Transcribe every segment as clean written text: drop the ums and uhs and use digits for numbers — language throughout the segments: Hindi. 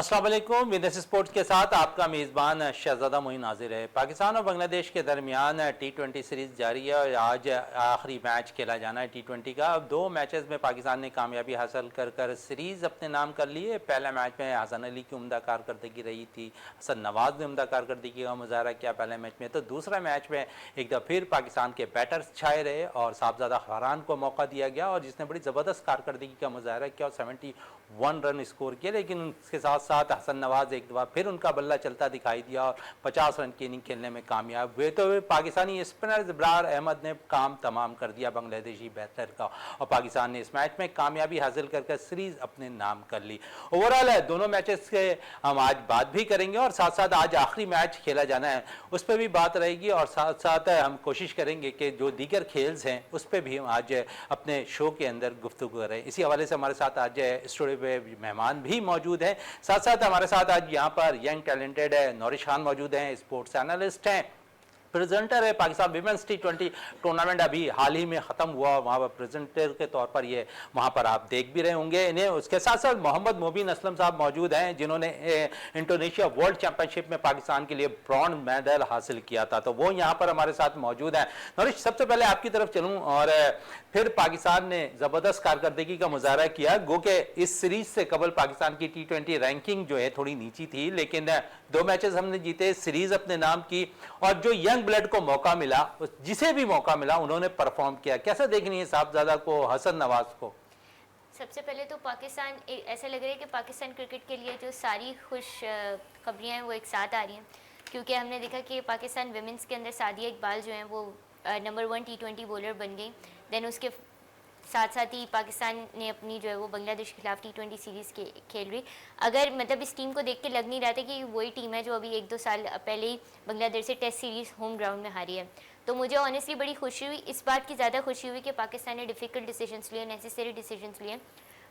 अस्सलाम वालेकुम। विदेश स्पोर्ट्स के साथ आपका मेज़बान शहजादा मोइन हाजिर है। पाकिस्तान और बांग्लादेश के दरमियान T20 सीरीज़ जारी है और आज आखिरी मैच खेला जाना है T20 का। अब दो मैचेस में पाकिस्तान ने कामयाबी हासिल कर सीरीज़ अपने नाम कर ली है। पहले मैच में हसन अली की उम्दा कारकर्दगी रही थी, हसन नवाज़ ने उम्दा कारकर्दगी का मुजाहरा किया पहले मैच में। तो दूसरा मैच में एक दफ़ा फिर पाकिस्तान के बैटर्स छाए रहे और साहबजादा फरहान को मौका दिया गया और जिसने बड़ी ज़बरदस्त कारकर्दगी का मुजाहरा किया और 71 रन स्कोर किए। लेकिन उसके साथ साथ हसन नवाज एक दफ़ा फिर उनका बल्ला चलता दिखाई दिया और 50 रन की इनिंग खेलने में कामयाब हुए। तो पाकिस्तानी स्पिनर इब्रार अहमद ने काम तमाम कर दिया बांग्लादेशी बैटर का और पाकिस्तान ने इस मैच में कामयाबी हासिल कर सीरीज़ अपने नाम कर ली। ओवरऑल है दोनों मैचेस के हम आज बात भी करेंगे और साथ साथ आज आखिरी मैच खेला जाना है उस पर भी बात रहेगी और साथ साथ हम कोशिश करेंगे कि जो दीगर खेल्स हैं उस पर भी हम आज अपने शो के अंदर गुफ्तगू करें। इसी हवाले से हमारे साथ आज स्टूडियो पे मेहमान भी मौजूद हैं। साथ साथ हमारे साथ आज यहाँ पर यंग टैलेंटेड है नौरिश खान मौजूद हैं, स्पोर्ट्स एनालिस्ट हैं, प्रेजेंटर है। पाकिस्तान विमेंस T20 टूर्नामेंट अभी हाल ही में ख़त्म हुआ, वहाँ पर प्रेजेंटर के तौर पर ये वहाँ पर आप देख भी रहे होंगे इन्हें। उसके साथ साथ मोहम्मद मोबिन असलम साहब मौजूद हैं जिन्होंने इंडोनेशिया वर्ल्ड चैंपियनशिप में पाकिस्तान के लिए ब्रॉन्ज मेडल हासिल किया था, तो वो यहाँ पर हमारे साथ मौजूद हैं। नौरिश, सबसे पहले आपकी तरफ चलूँ और फिर पाकिस्तान ने ज़बरदस्त कारकर्दगी का मुजाहरा किया। गो के इस सीरीज से कबल पाकिस्तान की T20 रैंकिंग जो है थोड़ी नीची थी, लेकिन दो मैचेस हमने जीते, सीरीज अपने नाम की और जो यंग ब्लड को मौका मिला, जिसे भी मौका मिला उन्होंने परफॉर्म किया। कैसे देखनी है साहबजादा को, हसन नवाज को? सबसे पहले तो पाकिस्तान ऐसा लग रहा है कि पाकिस्तान क्रिकेट के लिए जो सारी खुश खबरियाँ हैं वो एक साथ आ रही हैं, क्योंकि हमने देखा कि पाकिस्तान विमेंस के अंदर सादिया इकबाल जो हैं वो नंबर 1 T20 बॉलर बन गई। देन उसके साथ साथ ही पाकिस्तान ने अपनी जो है वो बांग्लादेश के खिलाफ T20 सीरीज़ खेल रही। अगर मतलब इस टीम को देख के लग नहीं रहा था कि वही टीम है जो अभी 1-2 साल पहले ही बांग्लादेश से टेस्ट सीरीज़ होम ग्राउंड में हारी है। तो मुझे ऑनेस्टली बड़ी खुशी हुई, इस बात की ज़्यादा खुशी हुई कि पाकिस्तान ने डिफ़िकल्ट डिसीजंस लिए, नेसेसरी डिसीजंस लिए।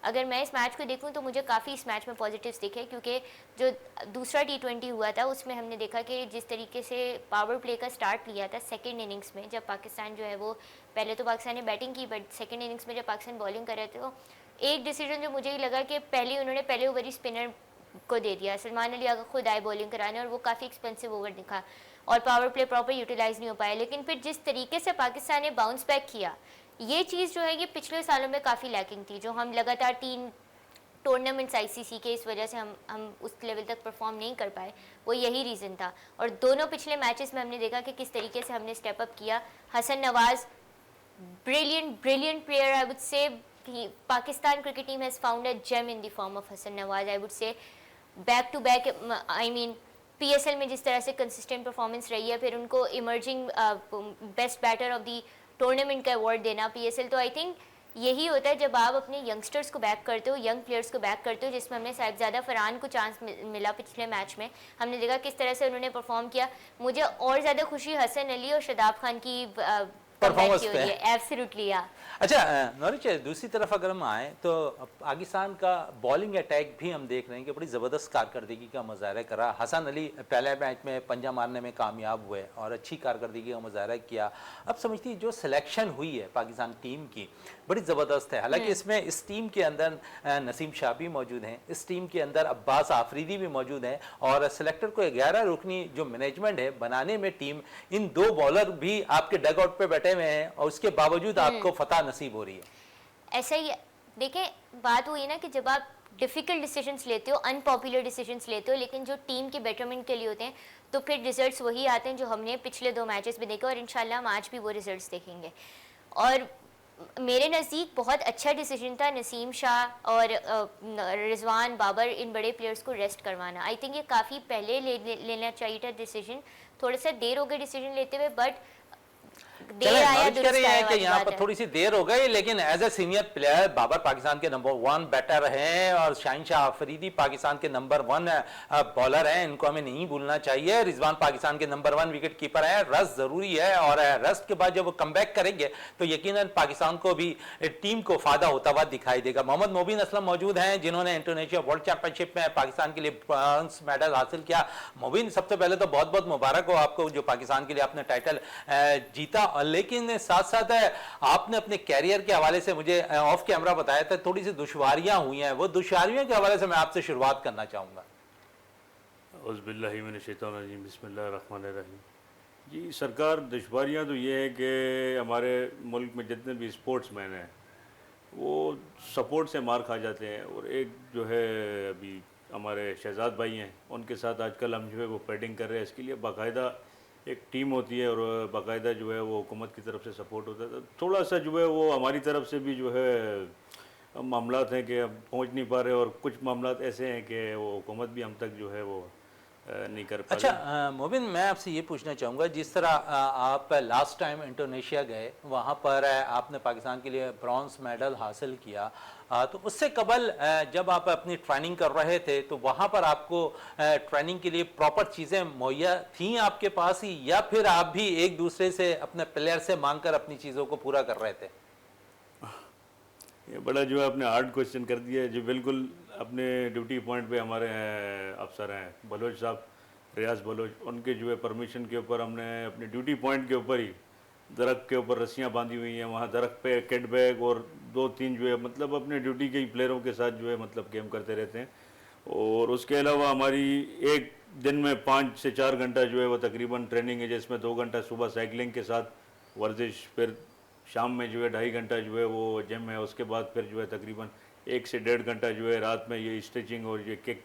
अगर मैं इस मैच को देखूं तो मुझे काफ़ी इस मैच में पॉजिटिव्स दिखे, क्योंकि जो दूसरा T20 हुआ था उसमें हमने देखा कि जिस तरीके से पावर प्ले का स्टार्ट लिया था सेकंड इनिंग्स में, जब पाकिस्तान जो है वो पहले तो पाकिस्तान ने बैटिंग की बट सेकंड इनिंग्स में जब पाकिस्तान बॉलिंग कर रहे थे तो एक डिसीजन जो मुझे ही लगा कि उन्होंने पहले ओवर ही स्पिनर को दे दिया, सलमान अली आगा खुद आए बॉलिंग कराने और वो काफ़ी एक्सपेंसिव ओवर दिखा और पावर प्ले प्रॉपर यूटिलाइज़ नहीं हो पाया। लेकिन फिर जिस तरीके से पाकिस्तान ने बाउंस बैक किया, ये चीज़ जो है ये पिछले सालों में काफ़ी लैकिंग थी, जो हम लगातार 3 टूर्नामेंट्स ICC के इस वजह से हम उस लेवल तक परफॉर्म नहीं कर पाए, वो यही रीज़न था। और दोनों पिछले मैचेस में हमने देखा कि किस तरीके से हमने स्टेप अप किया। Hasan Nawaz brilliant player, I would say Pakistan cricket team has found a gem in the form of Hasan Nawaz. I would say back to back, I mean PSL में जिस तरह से कंसिस्टेंट परफॉर्मेंस रही है, फिर उनको emerging best batter of the tournament का अवार्ड देना PSL, तो आई थिंक यही होता है जब आप अपने यंगस्टर्स को बैक करते हो, यंग प्लेयर्स को बैक करते हो, जिसमें हमने साहिबजादा फरहान को चांस मिला पिछले मैच में। हमने देखा किस तरह से उन्होंने परफॉर्म किया। मुझे और ज़्यादा खुशी हसन अली और शादाब खान की परफॉर्मेंस पे। एब्सोल्युटली या। अच्छा नौरिश, दूसरी तरफ अगर हम आए तो पाकिस्तान का बॉलिंग अटैक भी हम देख रहे हैं कि बड़ी ज़बरदस्त कारकर्दगी का मुजाहरा करा। हसन अली पहले मैच में पंजा मारने में कामयाब हुए और अच्छी कारकर्दगी का मुजाहरा किया। अब समझती जो सिलेक्शन हुई है पाकिस्तान टीम की बड़ी ज़बरदस्त है। हालांकि इसमें इस टीम के अंदर नसीम शाह भी मौजूद हैं, इस टीम के अंदर अब्बास आफरीदी भी मौजूद हैं और सेलेक्टर को 11 रुकनी जो मैनेजमेंट है बनाने में टीम, इन 2 बॉलर भी आपके डग आउट पे बैठे हुए हैं और उसके बावजूद आपको फतह नसीब हो रही है। ऐसा ही देखें, बात हुई ना कि जब आप डिफ़िकल्ट डिसीजंस लेते हो, अनपॉपुलर डिसीजंस लेते हो, लेकिन जो टीम के बेटरमेंट के लिए होते हैं, तो फिर रिजल्ट्स वही आते हैं जो हमने पिछले 2 मैचेस में देखे और इंशाल्लाह हम आज भी वो रिजल्ट्स देखेंगे। और मेरे नज़दीक बहुत अच्छा डिसीजन था नसीम शाह और रिजवान बाबर, इन बड़े प्लेयर्स को रेस्ट करवाना। आई थिंक ये काफ़ी पहले लेना चाहिए था डिसीजन, थोड़ा सा देर हो गई डिसीजन लेते हुए, बट कि यहाँ पर थोड़ी सी देर हो गई, लेकिन as a senior player Babar Pakistan के नंबर 1 बैटर हैं और शाहीन शाह अफरीदी पाकिस्तान के नंबर 1 बॉलर हैं, इनको हमें नहीं भूलना चाहिए। रिजवान पाकिस्तान के नंबर 1 विकेट कीपर है। रस्ट जरूरी है और रस्ट के बाद जब वो कमबैक करेंगे तो यकीनन पाकिस्तान को भी टीम को फायदा होता हुआ दिखाई देगा। मोहम्मद मोबिन असलम मौजूद हैं जिन्होंने इंडोनेशिया वर्ल्ड चैंपियनशिप में पाकिस्तान के लिए ब्रॉन्ज मेडल हासिल किया। मोबिन, सबसे पहले तो बहुत बहुत मुबारक हो आपको जो पाकिस्तान के लिए आपने टाइटल जीता, लेकिन साथ साथ आपने अपने कैरियर के हवाले से मुझे ऑफ कैमरा बताया था थोड़ी सी दुश्वारियां हुई हैं, वो दुश्वारियों के हवाले से मैं आपसे शुरुआत करना चाहूंगा। औज़ुबिल्लाहिमिनश्शैतानिर्रजीम बिस्मिल्लाहिर्रहमानिर्रहीम। जी, सरकार दुश्वारियाँ तो ये है कि हमारे मुल्क में जितने भी स्पोर्ट्समैन हैं वो सपोर्ट से मार खा जाते हैं। और एक जो है अभी हमारे शहजाद भाई हैं, उनके साथ आजकल हम जो है वो पेडिंग कर रहे हैं। इसके लिए बाकायदा एक टीम होती है और बाकायदा जो है वो हुकूमत की तरफ से सपोर्ट होता है। तो थोड़ा सा जो है वो हमारी तरफ से भी जो है मामलात हैं कि हम पहुंच नहीं पा रहे, और कुछ मामलात ऐसे हैं कि वो हुकूमत भी हम तक जो है वो नहीं कर पा अच्छा रही। मोबिन, मैं आपसे ये पूछना चाहूँगा, जिस तरह आप लास्ट टाइम इंडोनेशिया गए, वहाँ पर आपने पाकिस्तान के लिए ब्रॉन्ज मेडल हासिल किया, तो उससे कबल जब आप अपनी ट्रेनिंग कर रहे थे तो वहाँ पर आपको ट्रेनिंग के लिए प्रॉपर चीज़ें मुहैया थीं आपके पास ही, या फिर आप भी एक दूसरे से अपने प्लेयर से मांग कर अपनी चीज़ों को पूरा कर रहे थे? ये बड़ा जो है आपने हार्ड क्वेश्चन कर दिया है जी। बिल्कुल अपने ड्यूटी पॉइंट पे हमारे अफसर हैं बलोच साहब, रियाज बलोच, उनके जो है परमिशन के ऊपर हमने अपने ड्यूटी पॉइंट के ऊपर ही दरख्त के ऊपर रस्सियाँ बांधी हुई हैं। वहाँ दरख्त पे किट बैग और 2-3 जो है मतलब अपने ड्यूटी के ही प्लेयरों के साथ जो है मतलब गेम करते रहते हैं। और उसके अलावा हमारी एक दिन में 5 से 4 घंटा जो है वो तकरीबन ट्रेनिंग है, जिसमें 2 घंटा सुबह साइकिलिंग के साथ वर्जिश, फिर शाम में जो है 2.5 घंटा जो है वो जिम है। उसके बाद फिर जो है तकरीबन 1 से 1.5 घंटा जो है रात में ये स्ट्रेचिंग और ये किक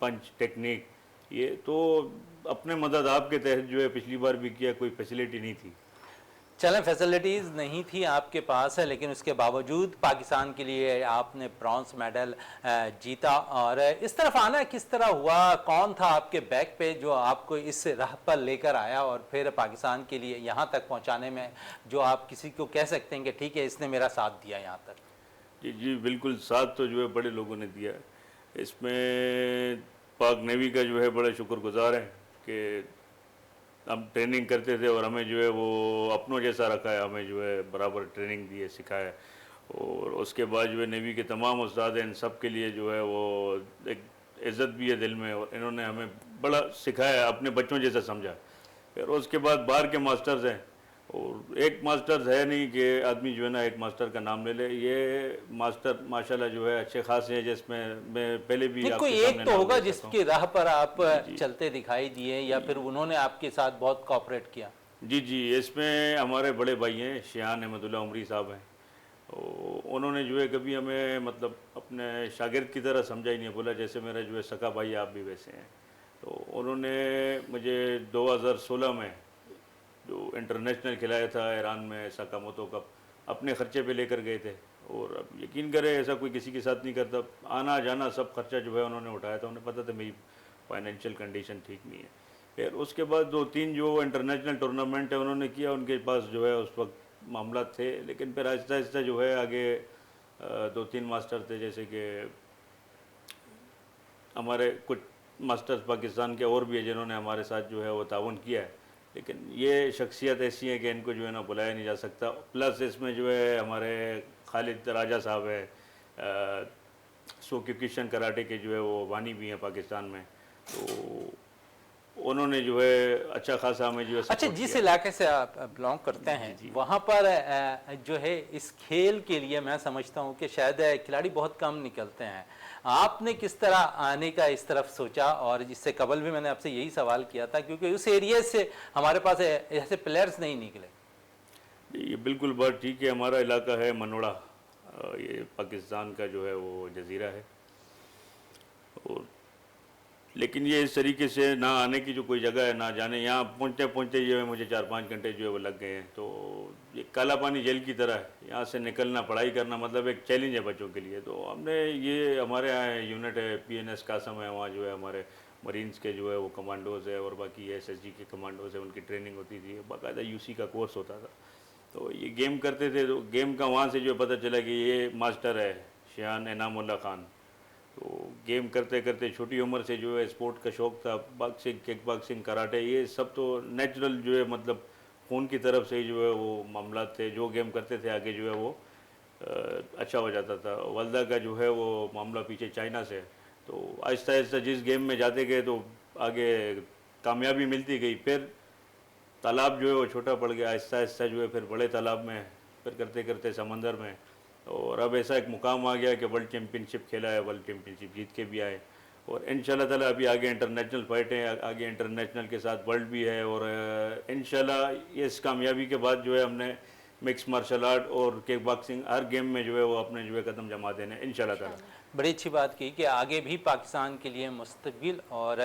पंच टेक्निक। ये तो अपने मदद आपके तहत जो है पिछली बार भी किया, कोई फैसिलिटी नहीं थी। चलें, फैसिलिटीज़ नहीं थी आपके पास है, लेकिन उसके बावजूद पाकिस्तान के लिए आपने ब्रॉन्ज मेडल जीता। और इस तरफ आना किस तरह हुआ? कौन था आपके बैक पे जो आपको इस राह पर लेकर आया और फिर पाकिस्तान के लिए यहाँ तक पहुँचाने में, जो आप किसी को कह सकते हैं कि ठीक है इसने मेरा साथ दिया यहाँ तक? जी जी, बिल्कुल साथ तो जो है बड़े लोगों ने दिया है। इसमें पाक नेवी का जो है बड़े शुक्रगुजार हैं कि हम ट्रेनिंग करते थे और हमें जो है वो अपनों जैसा रखा है, हमें जो है बराबर ट्रेनिंग दी है, सिखाया है। और उसके बाद जो है नेवी के तमाम उस्ताद हैं, इन सब के लिए जो है वो एक इज़्ज़त भी है दिल में, और इन्होंने हमें बड़ा सिखाया, अपने बच्चों जैसा समझा। फिर उसके बाद बाहर के मास्टर्स हैं, और एक मास्टर्स है नहीं कि आदमी जो है ना एक मास्टर का नाम ले ले। ये मास्टर माशाल्लाह जो है अच्छे खासे हैं, जिसमें मैं पहले भी नहीं, कोई आपके एक सामने तो नाम होगा ले सकता हूँ। जिसकी राह पर आप जी जी चलते दिखाई दिए, या फिर उन्होंने आपके साथ बहुत कोऑपरेट किया? जी जी, इसमें हमारे बड़े भाई हैं शियान अहमदुल्ला उमरी साहब हैं। उन्होंने जो है कभी हमें मतलब अपने शागिर्द की तरह समझा ही नहीं, बोला जैसे मेरा जो है सका भाई आप भी वैसे हैं। तो उन्होंने मुझे 2016 में जो इंटरनेशनल खिलाया था ईरान में साकामोतो कप, अपने खर्चे पे लेकर गए थे। और अब यकीन करें ऐसा कोई किसी के साथ नहीं करता, आना जाना सब खर्चा जो है उन्होंने उठाया था। उन्हें पता था मेरी फाइनेंशियल कंडीशन ठीक नहीं है। फिर उसके बाद 2-3 जो इंटरनेशनल टूर्नामेंट है उन्होंने किया, उनके पास जो है उस वक्त मामला थे। लेकिन फिर आहिस्ता आहिस्ता जो है आगे 2-3 मास्टर थे, जैसे कि हमारे कुछ मास्टर्स पाकिस्तान के और भी है जिन्होंने हमारे साथ जो है वो ताउन किया है। लेकिन ये शख्सियत ऐसी है कि इनको जो है ना बुलाया नहीं जा सकता। प्लस इसमें जो है हमारे खालिद राजा साहब है, सोक्यू किशन कराटे के जो है वो वानी भी हैं पाकिस्तान में। तो उन्होंने जो है अच्छा खासा हमें जो है अच्छा, सपोर्ट जिस किया। इलाके से आप बिलोंग करते जी हैं जी वहाँ पर जो है इस खेल के लिए मैं समझता हूँ कि शायद खिलाड़ी बहुत कम निकलते हैं। आपने किस तरह आने का इस तरफ सोचा? और इससे कबल भी मैंने आपसे यही सवाल किया था, क्योंकि उस एरिया से हमारे पास ऐसे प्लेयर्स नहीं निकले। ये बिल्कुल बात ठीक है। हमारा इलाका है मनोड़ा, ये पाकिस्तान का जो है वो जजीरा है। और लेकिन ये इस तरीके से ना आने की जो कोई जगह है ना जाने, यहाँ पहुँचते पहुँचते जो है मुझे 4-5 घंटे जो है वो लग गए हैं। तो ये काला पानी जेल की तरह है, यहाँ से निकलना पढ़ाई करना मतलब एक चैलेंज है बच्चों के लिए। तो हमने ये हमारे यहाँ यूनिट है PNS कासम है, वहाँ जो है हमारे मरीन्स के जो है वो कमांडोज़ है और बाकी SSG के कमांडोज़ है, उनकी ट्रेनिंग होती थी, बाकायदा UC का कोर्स होता था। तो ये गेम करते थे, तो गेम का वहाँ से जो पता चला कि ये मास्टर है शियान इनामुल्ला खान। तो गेम करते करते छोटी उम्र से जो है स्पोर्ट का शौक़ था, बॉक्सिंग, किक बॉक्सिंग, कराटे, ये सब तो नेचुरल जो है मतलब खून की तरफ से ही जो है वो मामला थे। जो गेम करते थे आगे जो है वो अच्छा हो जाता था। वालदा का जो है वो मामला पीछे चाइना से, तो आहिस्ता आहिस्ता जिस गेम में जाते गए तो आगे कामयाबी मिलती गई। फिर तालाब जो है वो छोटा पड़ गया, आहिस्ता आहिस्ता जो है फिर बड़े तालाब में, फिर करते करते समंदर में। और अब ऐसा एक मुकाम आ गया कि वर्ल्ड चैम्पियनशिप खेला है, वर्ल्ड चैम्पियनशिप जीत के भी आए। और इंशाल्लाह ताला अभी आगे इंटरनेशनल फाइट है, आगे इंटरनेशनल के साथ वर्ल्ड भी है, और इंशाल्लाह इस कामयाबी के बाद जो है हमने मिक्स मार्शल आर्ट और किक बॉक्सिंग हर गेम में जो है वो अपने जो है कदम जमा देने इंशाल्लाह ताला। बड़ी अच्छी बात की कि आगे भी पाकिस्तान के लिए मुस्तकबिल और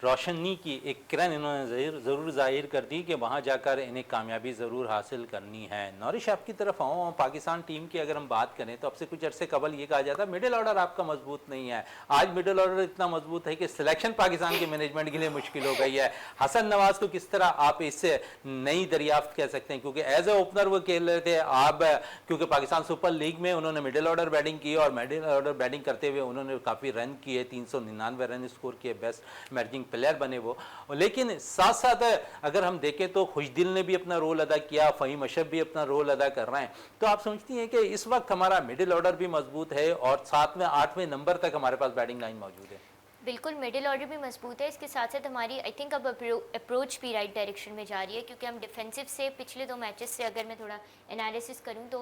रोशनी की एक किरण इन्होंने ज़रूर ज़ाहिर कर दी कि वहाँ जाकर इन्हें कामयाबी ज़रूर हासिल करनी है। नौरिश आपकी तरफ आऊँ, पाकिस्तान टीम की अगर हम बात करें तो अब से कुछ अरसे कबल ये कहा जाता मिडिल ऑर्डर आपका मजबूत नहीं है। आज मिडिल ऑर्डर इतना मजबूत है कि सिलेक्शन पाकिस्तान के मैनेजमेंट के लिए मुश्किल हो गई है। हसन नवाज को किस तरह आप इससे नई दरियाफ्त कह सकते हैं, क्योंकि एज ए ओपनर वो खेल रहे थे आप, क्योंकि पाकिस्तान सुपर लीग में उन्होंने मिडिल ऑर्डर बैटिंग की और मिडिल ऑर्डर बैटिंग करते हुए उन्होंने काफ़ी रन किए, 399 रन स्कोर किए, बेस्ट इमर्जिंग प्लेयर बने वो। लेकिन साथ साथ अगर हम देखें तो खुशदिल ने भी अपना रोल अदा किया, फ़हीम अशरफ भी अपना रोल अदा कर रहे हैं। तो आप समझती हैं कि इस वक्त हमारा मिडिल ऑर्डर भी मजबूत है और 7वें 8वें नंबर तक हमारे पास बैटिंग लाइन मौजूद है? बिल्कुल, मिडिल ऑर्डर भी मजबूत है। इसके साथ साथ हमारी आई थिंक अब अप्रोच भी राइट डायरेक्शन में जा रही है, क्योंकि हम डिफेंसिव से पिछले 2 मैचेस से अगर मैं थोड़ा एनालिसिस करूं तो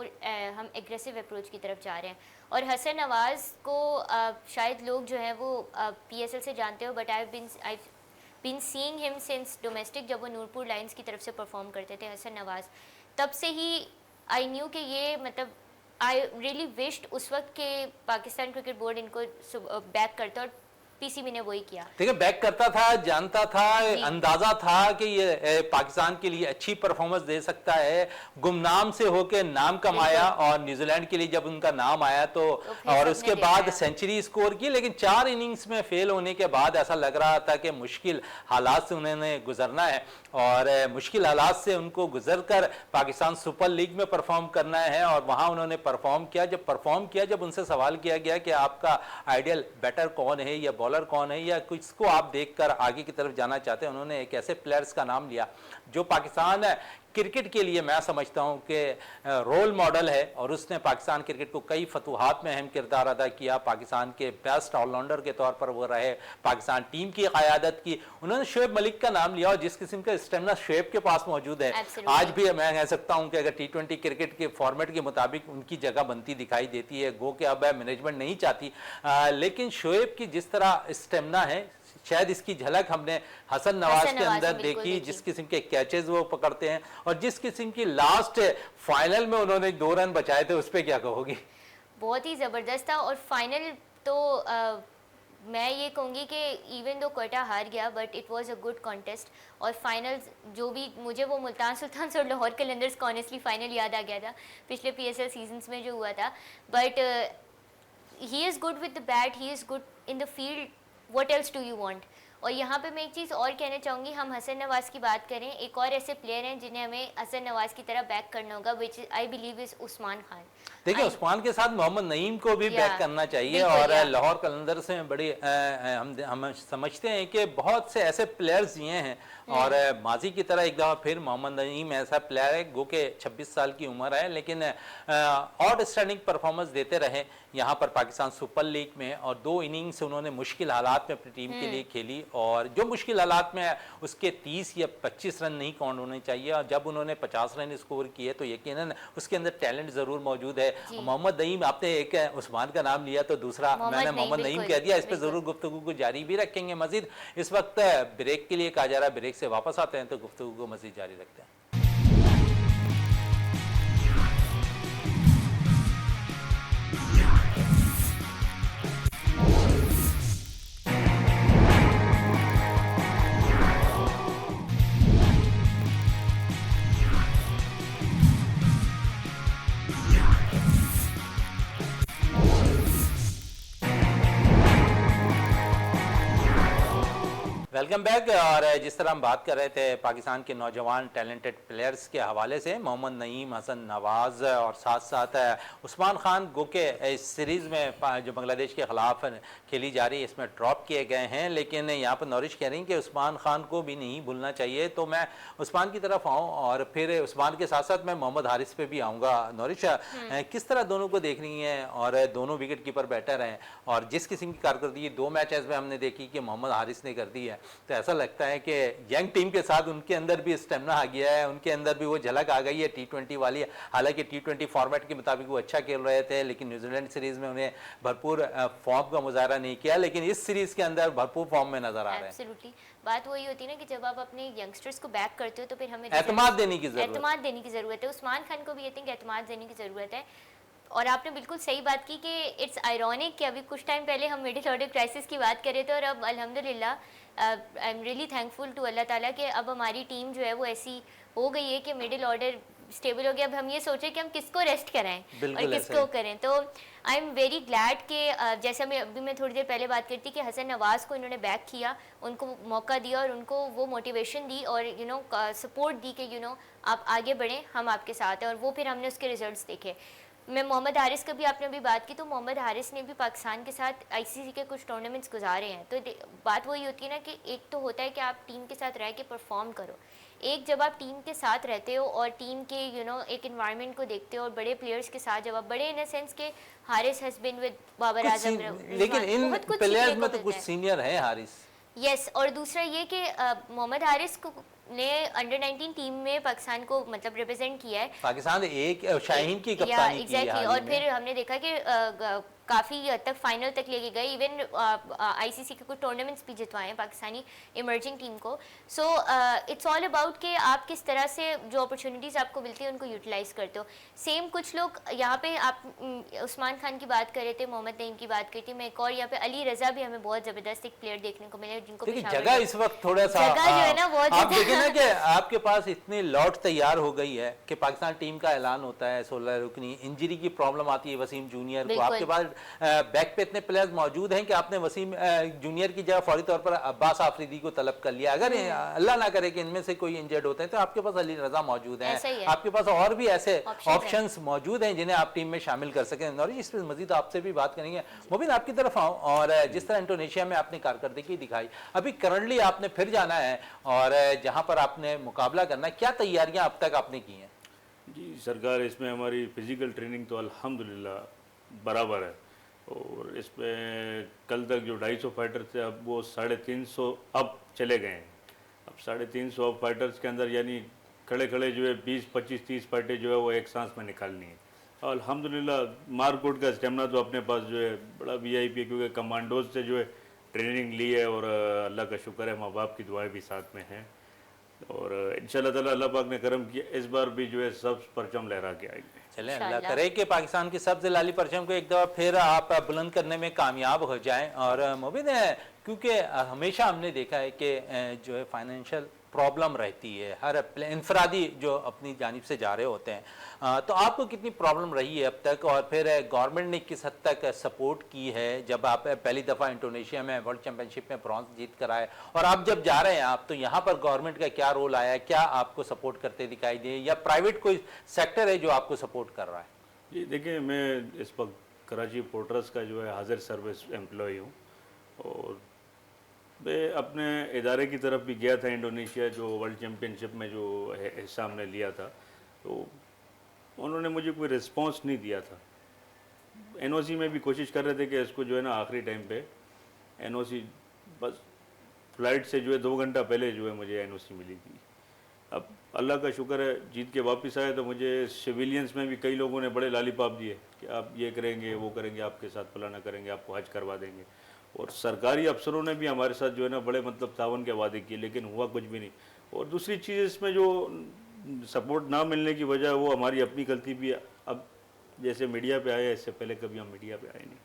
हम एग्रेसिव अप्रोच की तरफ जा रहे हैं। और हसन नवाज़ को शायद लोग जो है वो PSL से जानते हो, but I been seeing him since domestic, जब वो नूरपुर लायंस की तरफ से परफॉर्म करते थे हसन नवाज़, तब से ही आई न्यू कि ये मतलब आई रियली विश्ड उस वक्त के पाकिस्तान क्रिकेट बोर्ड इनको बैक करता, और PCB ने वही किया। देखिए, बैक करता था, जानता था, अंदाजा था कि ये पाकिस्तान के लिए अच्छी परफॉर्मेंस दे सकता है। गुमनाम से होके नाम कमाया और न्यूजीलैंड के लिए जब उनका नाम आया तो और उसके बाद सेंचुरी स्कोर की, लेकिन 4 इनिंग्स में फेल होने के बाद ऐसा लग रहा था कि मुश्किल हालात से उन्होंने गुजरना है और मुश्किल हालात से उनको गुजर कर पाकिस्तान सुपर लीग में परफॉर्म करना है। और वहाँ उन्होंने परफॉर्म किया। जब उनसे सवाल किया गया कि आपका आइडियल बैटर कौन है या बॉलर कौन है या किसको आप देखकर आगे की तरफ जाना चाहते हैं, उन्होंने एक ऐसे प्लेयर्स का नाम लिया जो पाकिस्तान क्रिकेट के लिए मैं समझता हूं कि रोल मॉडल है और उसने पाकिस्तान क्रिकेट को कई फतूहात में अहम किरदार अदा किया। पाकिस्तान के बेस्ट ऑलराउंडर के तौर पर वो रहे, पाकिस्तान टीम की क़यादत की। उन्होंने शोएब मलिक का नाम लिया और जिस किस्म का स्टेमिना शोएब के पास मौजूद है, आज भी मैं कह सकता हूं कि अगर T20 क्रिकेट के फॉर्मेट के मुताबिक उनकी जगह बनती दिखाई देती है। गो के अब मैनेजमेंट नहीं चाहती, लेकिन शोएब की जिस तरह स्टेमिना है, शायद इसकी झलक हमने हसन नवाज के अंदर देखी। जिस किस्म के कैचेस वो पकड़ते हैं और जिस किस्म की लास्ट फाइनल में उन्होंने 2 रन बचाए थे, उस पर क्या कहोगी? बहुत ही ज़बरदस्त था। और फाइनल तो मैं ये कहूँगी कि इवन दो कोयटा हार गया, but it was a good contest. और फाइनल्स जो भी मुझे वो मुल्तान सुल्तान और लाहौर कलंदर्स का ऑनेस्टली फाइनल याद आ गया था पिछले PSL सीजन्स में जो हुआ था। But he is good with the bat, he is good in the field, what else do you want. और यहाँ पे मैं एक चीज़ और कहना चाहूँगी, हम हसन नवाज़ की बात करें, एक और ऐसे प्लेयर हैं जिन्हें हमें हसन नवाज़ की तरह बैक करना होगा, which I believe is Usman Khan. देखिए, उस्मान के साथ मोहम्मद नईम को भी बैक करना चाहिए। और लाहौर कलंदर से बड़ी हम समझते हैं कि बहुत से ऐसे प्लेयर्स ये हैं और माजी की तरह एक दफ़ा फिर मोहम्मद नईम ऐसा प्लेयर है, गो के 26 साल की उम्र है, लेकिन आउटस्टैंडिंग परफॉर्मेंस देते रहे यहाँ पर पाकिस्तान सुपर लीग में। और 2 इनिंग्स उन्होंने मुश्किल हालात में अपनी टीम के लिए खेली और जो मुश्किल हालात में उसके 30 या 25 रन नहीं काउंट होने चाहिए। और जब उन्होंने 50 रन स्कोर किए तो यकीनन उसके अंदर टैलेंट ज़रूर मौजूद है। मोहम्मद नईम, आपने एक उस्मान का नाम लिया तो दूसरा मैंने मोहम्मद नईम कह दिया। इस पर ज़रूर गुफ्तगू को जारी भी रखेंगे मजीद। इस वक्त ब्रेक के लिए कहा जा रहा है, ब्रेक से वापस आते हैं तो गुफ्तगू को मजीद जारी रखते हैं। Welcome back. और जिस तरह हम बात कर रहे थे पाकिस्तान के नौजवान टैलेंटेड प्लेयर्स के हवाले से, मोहम्मद नईम, हसन नवाज़ और साथ साथ उस्मान खान, गो के इस सीरीज़ में जो बांग्लादेश के ख़िलाफ़ खेली जा रही है इसमें ड्रॉप किए गए हैं। लेकिन यहाँ पर नौरिश कह रही हैं कि उस्मान खान को भी नहीं भूलना चाहिए। तो मैं उस्मान की तरफ आऊँ और फिर उस्मान के साथ साथ मैं मोहम्मद हारिस पे भी आऊँगा। नौरिश, किस तरह दोनों को देख रही हैं? और दोनों विकेट कीपर बैटर हैं और जिस किस्म की कारकर्दगी 2 मैचेस में हमने देखी कि मोहम्मद हारिस ने कर दी है, तो ऐसा लगता है कि यंग टीम के साथ उनके अंदर भी स्टेमिना आ गया है, उनके अंदर भी वो झलक आ गई है T20 वाली। हालांकि T20 फॉर्मेट के मुताबिक वो अच्छा खेल रहे थे, लेकिन न्यूजीलैंड सीरीज में उन्हें भरपूर फॉर्म का मुजाहरा नहीं किया, लेकिन इस सीरीज के अंदर भरपूर फॉर्म में नजर आ रहे हैं। एब्सोल्युटली, बात वही होती है ना कि जब आप अपने यंगस्टर्स को बैक करते हो तो फिर हमें एतमाद देने की जरूरत एतमाद देने की ज़रूरत है। उस्मान खान को भी आई थिंक एतमाद देने की ज़रूरत है। और आपने बिल्कुल सही बात की कि इट्स आयरॉनिक कि अभी कुछ टाइम पहले हम मिडिल ऑर्डर क्राइसिस की बात कर रहे थे और अब अल्हम्दुलिल्लाह I am really thankful to Allah ताला कि अब हमारी टीम जो है वो ऐसी हो गई है कि मिडिल ऑर्डर स्टेबल हो गया। अब हम ये सोचें कि हम किसको रेस्ट कराएं और किसको करें। तो आई एम वेरी ग्लैड कि जैसा मैं थोड़ी देर पहले बात करती कि हसन नवाज़ को इन्होंने बैक किया, उनको मौका दिया और उनको वो मोटिवेशन दी और सपोर्ट दी कि आप आगे बढ़ें, हम आपके साथ हैं। और वो फिर हमने उसके रिजल्ट्स देखे। मैं मोहम्मद हारिस की भी आपने अभी बात की, तो मोहम्मद हारिस ने भी पाकिस्तान के साथ आईसीसी के कुछ टूर्नामेंट्स गुजारे हैं। तो बात वही होती है ना कि एक तो होता है कि आप टीम के साथ रह के परफॉर्म करो, एक जब आप टीम के साथ रहते हो और टीम के एक एनवायरनमेंट को देखते हो और बड़े प्लेयर्स के साथ, जब आप बड़े इन द सेंस के Haris has been with Babar Azam, लेकिन इन प्लेयर्स में तो कुछ सीनियर हैं हारिस। यस, और दूसरा ये कि मोहम्मद हारिस को ने अंडर 19 टीम में पाकिस्तान को मतलब रिप्रेजेंट किया है। पाकिस्तान एक शाहीन की कप्तानी की है और फिर हमने देखा कि काफ़ी हद तक फाइनल तक लेके गए। इवन आईसीसी के कुछ टूर्नामेंट्स भी जितवाए हैं पाकिस्तानी इमर्जिंग टीम को। सो इट्स ऑल अबाउट कि आप किस तरह से जो अपॉर्चुनिटीज़ आपको मिलती है उनको यूटिलाइज करते हो। सेम कुछ लोग यहाँ पे आप उस्मान खान की बात कर रहे थे, मोहम्मद नईम की बात करी थी, मैं एक और यहाँ पे अली रजा भी हमें बहुत ज़बरदस्त एक प्लेयर देखने को मिले जिनको जगह इस वक्त थोड़ा सा जगह जो है ना बहुत आप देखें ना कि आपके पास इतनी लॉट तैयार हो गई है कि पाकिस्तान टीम का ऐलान होता है 16 रुकनी, इंजरी की प्रॉब्लम आती है वसीम जूनियर को, आपके पास बैक पे इतने प्लेयर्स मौजूद हैं कि आपने वसीम जूनियर की जगह फौरी तौर पर अब्बास आफरीदी को तलब कर लिया। अगर अल्लाह ना करे कि इनमें से कोई इंजर्ड होते हैं तो आपके पास अली रजा मौजूद हैं, आपके पास और भी ऐसे ऑप्शंस मौजूद हैं जिन्हें आप टीम में शामिल कर सकें। और इस पर मजीद आपसे भी बात करेंगे। मुबीन, आपकी तरफ आऊँ और जिस तरह इंडोनेशिया में आपने कारकर्दगी दिखाई, अभी करंटली आपने फिर जाना है और जहाँ पर आपने मुकाबला करना है, क्या तैयारियाँ अब तक आपने की हैं? जी सरकार, इसमें हमारी फिज़िकल ट्रेनिंग तो अल्हम्दुलिल्लाह बराबर है। और इसमें कल तक जो 250 फाइटर थे अब वो 350 अब चले गए हैं। अब 350 अब फाइटर्स के अंदर यानी खड़े खड़े जो है 20, 25, 30 फाइटें जो है वो एक सांस में निकालनी है। और अल्हम्दुलिल्लाह मारकोट का स्टेमिना तो अपने पास जो है बड़ा VIP है, क्योंकि कमांडोज से जो है ट्रेनिंग ली है और अल्लाह का शुक्र है माँ बाप की दुआएं भी साथ में हैं। और इंशाल्लाह ताला अल्लाह पाक ने करम किया, इस बार भी जो है सब परचम लहरा के आएंगे। चलें, अल्लाह करे कि पाकिस्तान की सबसे लाली परचम को एक दफ़ा फिर आप बुलंद करने में कामयाब हो जाएं। और मुबीन है, क्योंकि हमेशा हमने देखा है कि जो है फाइनेंशियल प्रॉब्लम रहती है हर इंफरादी जो अपनी जानिब से जा रहे होते हैं, तो आपको कितनी प्रॉब्लम रही है अब तक और फिर गवर्नमेंट ने किस हद तक सपोर्ट की है? जब आप पहली दफ़ा इंडोनेशिया में वर्ल्ड चैम्पियनशिप में ब्रॉन्ज जीत कर आए और आप जब जा रहे हैं आप, तो यहाँ पर गवर्नमेंट का क्या रोल आया? क्या आपको सपोर्ट करते दिखाई दिए या प्राइवेट कोई सेक्टर है जो आपको सपोर्ट कर रहा है? जी देखिए, मैं इस वक्त कराची पोर्ट्रस का जो है हाजिर सर्विस एम्प्लॉय हूँ और मैं अपने इदारे की तरफ भी गया था इंडोनेशिया, जो वर्ल्ड चैम्पियनशिप में जो हिस्सा हमने लिया था, तो उन्होंने मुझे कोई रिस्पांस नहीं दिया था। NOC में भी कोशिश कर रहे थे कि इसको जो है ना आखिरी टाइम पे NOC, बस फ्लाइट से जो है 2 घंटा पहले जो है मुझे NOC मिली थी। अब अल्लाह का शुक्र है जीत के वापस आए तो मुझे सिविलियंस में भी कई लोगों ने बड़े लालीपाप दिए कि आप ये करेंगे वो करेंगे, आपके साथ फलाना करेंगे, आपको हज करवा देंगे। और सरकारी अफसरों ने भी हमारे साथ जो है ना बड़े मतलब तावन के वादे किए, लेकिन हुआ कुछ भी नहीं। और दूसरी चीज़ इसमें जो सपोर्ट ना मिलने की वजह वो हमारी अपनी गलती भी है। अब जैसे मीडिया पे आए, इससे पहले कभी हम मीडिया पे आए नहीं